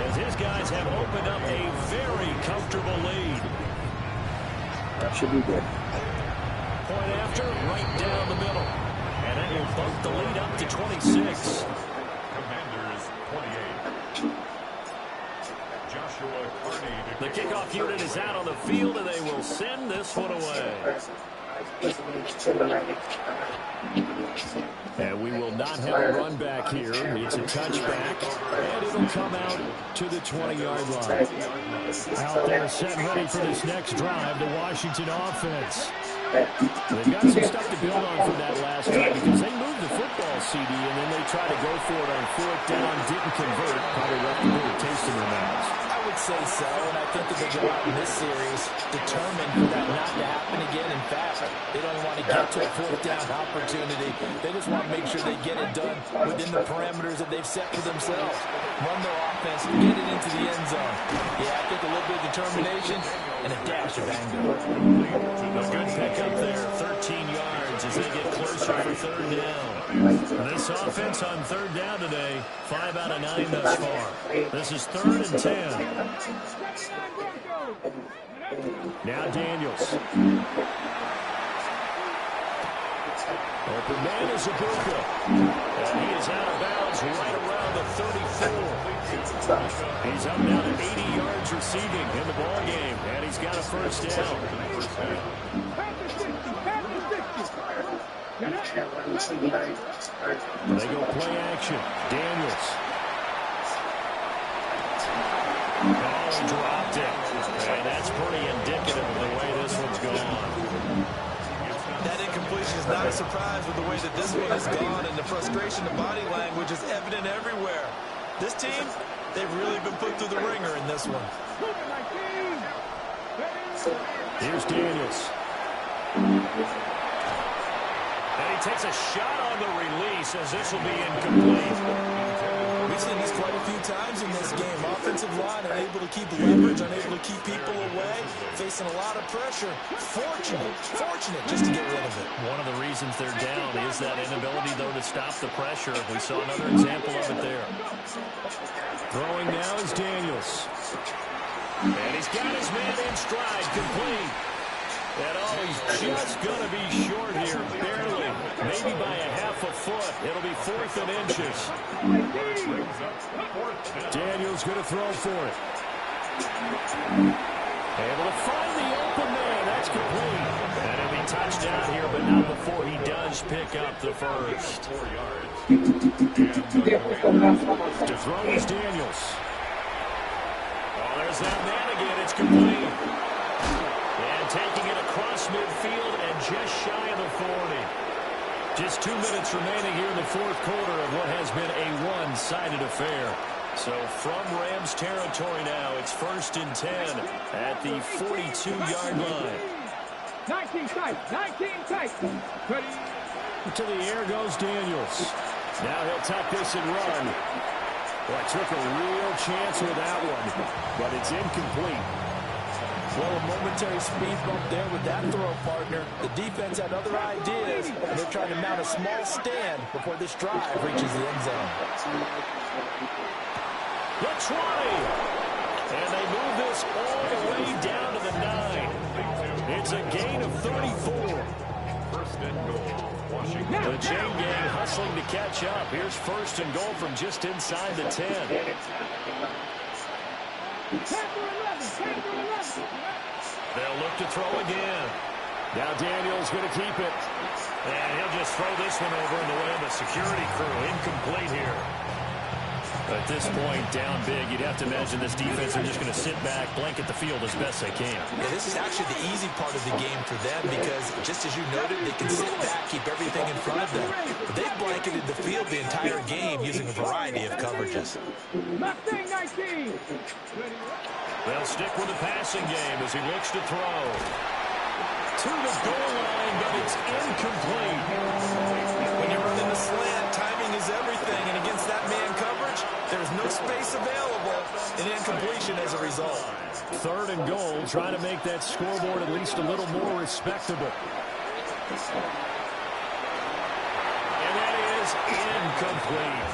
As his guys have opened up a very comfortable lead. That should be good. Point after, right down the middle. And that will bump the lead up to 26. Commanders 28. Joshua Carney. The kickoff unit is out on the field, and they will send this one away. And we will not have a run back here. It's a touchback, and it'll come out to the 20-yard line. Out there set ready for this next drive, the Washington offense. They've got some stuff to build on from that last drive because they moved the football, CD, and then they tried to go for it on 4th down, didn't convert, probably left a little taste in their mouths. I would say so, and I think that they go out in this series determined for that not to happen again. In fact, they don't want to get to a 4th down opportunity. They just want to make sure they get it done within the parameters that they've set for themselves. Run their offense, get it into the end zone. Yeah, I think a little bit of determination and a dash of anger. A good pickup there, 13 yards as they get closer for 3rd down. This offense on 3rd down today, 5 out of 9 thus far. This is 3rd and 10. Now Daniels. They'll The man is Ibuka. And he is out of bounds right around the 34. He's up now to 80 yards receiving in the ball game, and he's got a first down. They go play action. Daniels. Oh, he dropped it. And that's pretty indicative of the way this one's gone. That incompletion is not a surprise with the way that this one has gone, and the frustration of body language is evident everywhere. This team, they've really been put through the ringer in this one. Here's Daniels. And he takes a shot on the release as this will be incomplete. We've seen this quite a few times in this game. Offensive line unable to keep leverage, unable to keep people away, facing a lot of pressure. Fortunate just to get rid of it. One of the reasons they're down is that inability, though, to stop the pressure. We saw another example of it there. Throwing now is Daniels. And he's got his man in stride, complete. And oh, he's just going to be short here, barely, maybe by a half a foot. It'll be 4th and inches. Daniels going to throw for it. Able to find the open man. That's complete. And he'll be touched down here, but not before he does pick up the first. To throw is Daniels. Oh, there's that man again. It's complete. And taking it across midfield and just shy of the 40. Just 2 minutes remaining here in the fourth quarter of what has been a one-sided affair. So from Rams territory now, it's 1st and 10 at the 42-yard line. 19 tight. Ready. To the air goes Daniels. Now he'll tuck this and run. Well, took a real chance with that one, but it's incomplete. Well, a momentary speed bump there with that throw, partner. The defense had other ideas, and they're trying to mount a small stand before this drive reaches the end zone. The 20. And they move this all the way down to the 9. It's a gain of 34. The chain gang hustling to catch up. Here's 1st and goal from just inside the 10. They'll look to throw again. Now Daniels going to keep it. And he'll just throw this one over in the way of the security crew. Incomplete here. At this point, down big, you'd have to imagine this defense are just going to sit back, blanket the field as best they can. Yeah, this is actually the easy part of the game for them because, just as you noted, they can sit back, keep everything in front of them. But they've blanketed the field the entire game using a variety of coverages. They'll stick with the passing game as he looks to throw. To the goal line, but it's incomplete. When you're running the slant, timing is everything, and against that man coverage, there's no space available, and incompletion as a result. 3rd and goal, trying to make that scoreboard at least a little more respectable. And that is incomplete.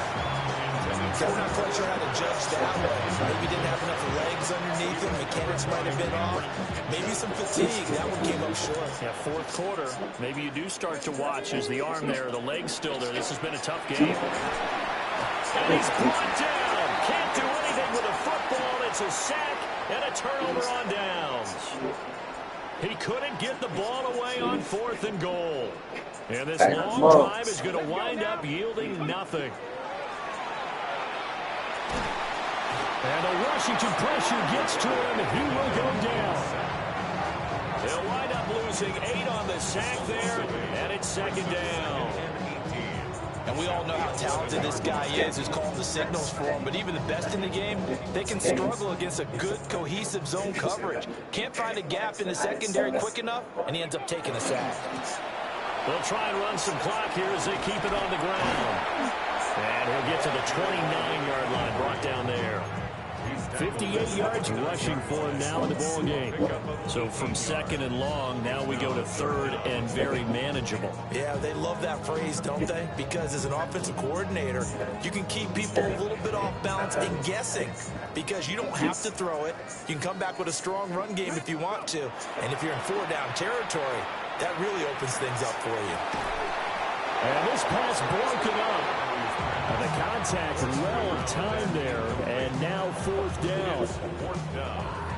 I'm not quite sure how to judge that one. Maybe didn't have enough legs underneath him. Mechanics might have been off. Maybe some fatigue. That one came up short. Yeah, 4th quarter. Maybe you do start to watch as the arm there, the leg's still there. This has been a tough game. And he's brought down. Can't do anything with a football. It's a sack and a turnover on downs. He couldn't get the ball away on 4th and goal. And this long drive is going to wind up yielding nothing. And the Washington pressure gets to him. He will go down. They'll wind up losing 8 on the sack there, and it's 2nd down. And we all know how talented this guy is, who's calling the signals for him. But even the best in the game, they can struggle against a good, cohesive zone coverage. Can't find a gap in the secondary quick enough, and he ends up taking a sack. They'll try and run some clock here as they keep it on the ground. And he'll get to the 29-yard line, brought down there. 58 yards rushing for him now in the ball game. So from 2nd and long, now we go to 3rd and very manageable. Yeah, they love that phrase, don't they? Because as an offensive coordinator, you can keep people a little bit off balance and guessing because you don't have to throw it. You can come back with a strong run game if you want to. And if you're in 4-down territory, that really opens things up for you. And this pass broken up. And the contact well timed there. And now fourth down.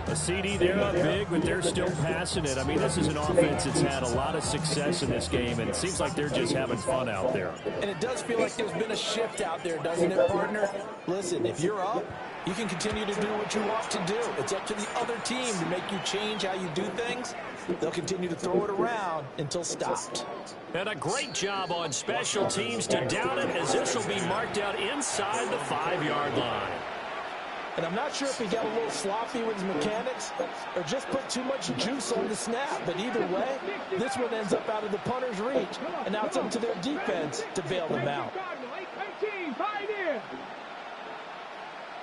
A CD, they're up big, but they're still passing it. I mean, this is an offense that's had a lot of success in this game, and it seems like they're just having fun out there. And it does feel like there's been a shift out there, doesn't it, partner? Listen, if you're up, you can continue to do what you want to do. It's up to the other team to make you change how you do things. They'll continue to throw it around until stopped. And a great job on special teams to down it, as this will be marked out inside the 5-yard line. And I'm not sure if he got a little sloppy with his mechanics or just put too much juice on the snap. But either way, this one ends up out of the punter's reach. And now it's up to their defense to bail them out. 18, 5 in.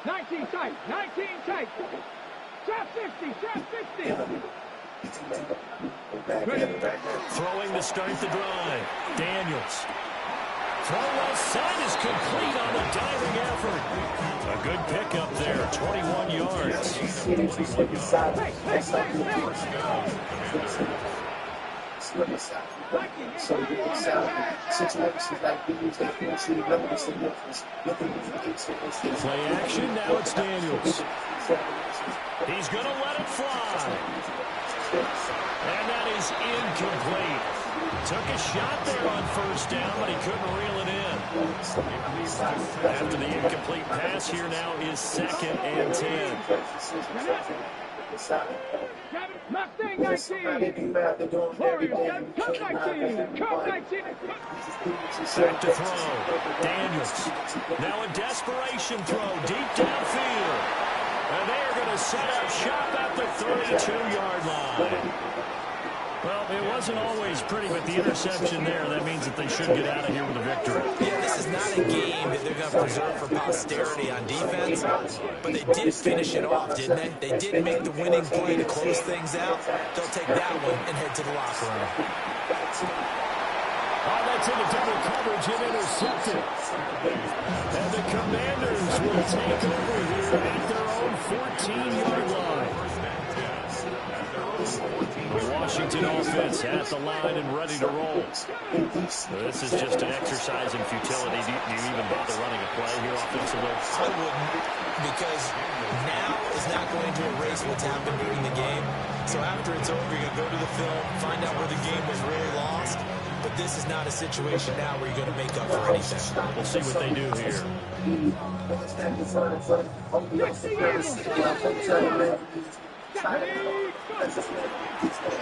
19 tight, 19 tight. Trap 50, trap 50. Throwing to start the drive. Daniels. Throw well set is complete on a diving effort. A good pickup there, 21 yards. Play action, now it's Daniels. He's going to let it fly. And that is incomplete. Took a shot there on first down, but he couldn't reel it in. After the incomplete pass, here now is 2nd and 10. Mustang 19. Warriors, come 19. Come 19. Back to throw. Daniels. Now a desperation throw deep downfield. And they are going to set up shop at the 32-yard line. Well, it wasn't always pretty with the interception there. That means that they should get out of here with a victory. Yeah, this is not a game that they're going to preserve for posterity on defense, but they did finish it off, didn't they? They did make the winning play to close things out. They'll take that one and head to the locker room. Oh, that's into double coverage and intercepted. And the Commanders will take over here at their own 14-yard line. Washington offense at the line and ready to roll. This is just an exercise in futility. Do you even bother running a play here offensively? I wouldn't, because now is not going to erase what's happened during the game. So after it's over, you're going to go to the film, find out where the game was really lost. But this is not a situation now where you're going to make up for anything. We'll see what they do here.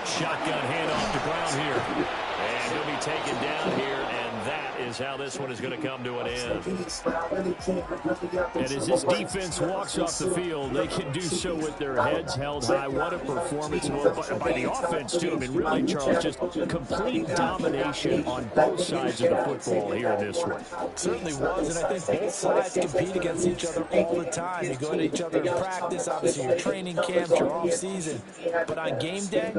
Shotgun handoff to Brown here. And he'll be taken down here, and that is how this one is going to come to an end. And as this defense walks off the field, they can do so with their heads held high. What a performance by the offense, too. I mean, really, Charles, just complete domination on both sides of the football here in this one. Certainly was, and I think both sides compete against each other all the time. You go to each other in practice, obviously your training camps, your off-season. But on game day,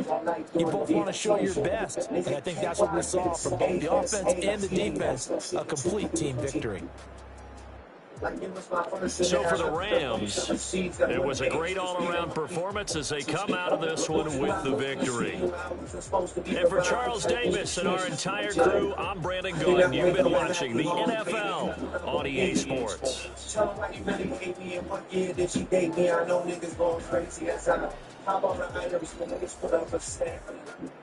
you both want to show your best. And I think that's what we saw from both the offense and the defense, a complete team victory. So for the Rams, it was a great all-around performance as they come out of this one with the victory. And for Charles Davis and our entire crew, I'm Brandon Gunn. You've been watching the NFL on EA Sports. How about the items when niggas put up a stand?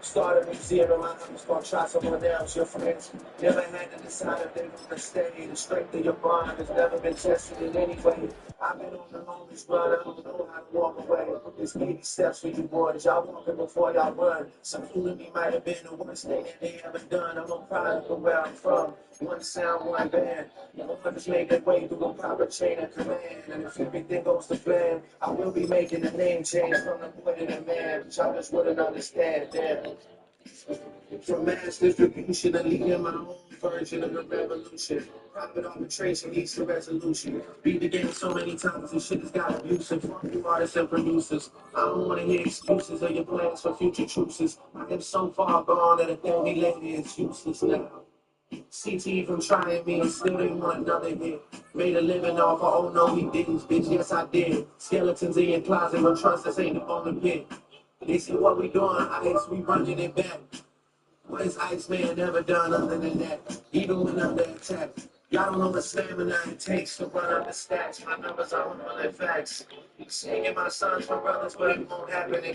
Started from zero, I'm just gonna try someone else. Your friends never had to decide if they're gonna stay. The strength of your bond has never been tested in any way. I've been on the longest run, I don't know how to walk away. There's 80 steps for you boys, y'all walking before y'all run. Some fooling me might have been the worst thing that they ever done. I'm on pride of where I'm from. One sound, one band. I'll just make their way through a proper chain of command. And if everything goes to plan, I will be making a name change from the boy to the man. But y'all just wouldn't understand that. From mass distribution to leading my own version of the revolution. Private arbitration leads to resolution. Beat the game so many times, this shit has got abusive. Fuck you artists and producers. I don't want to hear excuses or your plans for future truces. I am so far gone that a dirty lady is useless now. CT from trying me and still didn't want another hit. Made a living off of, oh no he didn't, bitch, yes I did. Skeletons in your closet, but trust us ain't up on the pit. They say what we doing, I guess we running it back. What is Iceman never done other than that? Even when under attack. Y'all don't know the stamina it takes to run up the stats. My numbers are humble and facts. Singing my sons for brothers, but it won't happen again.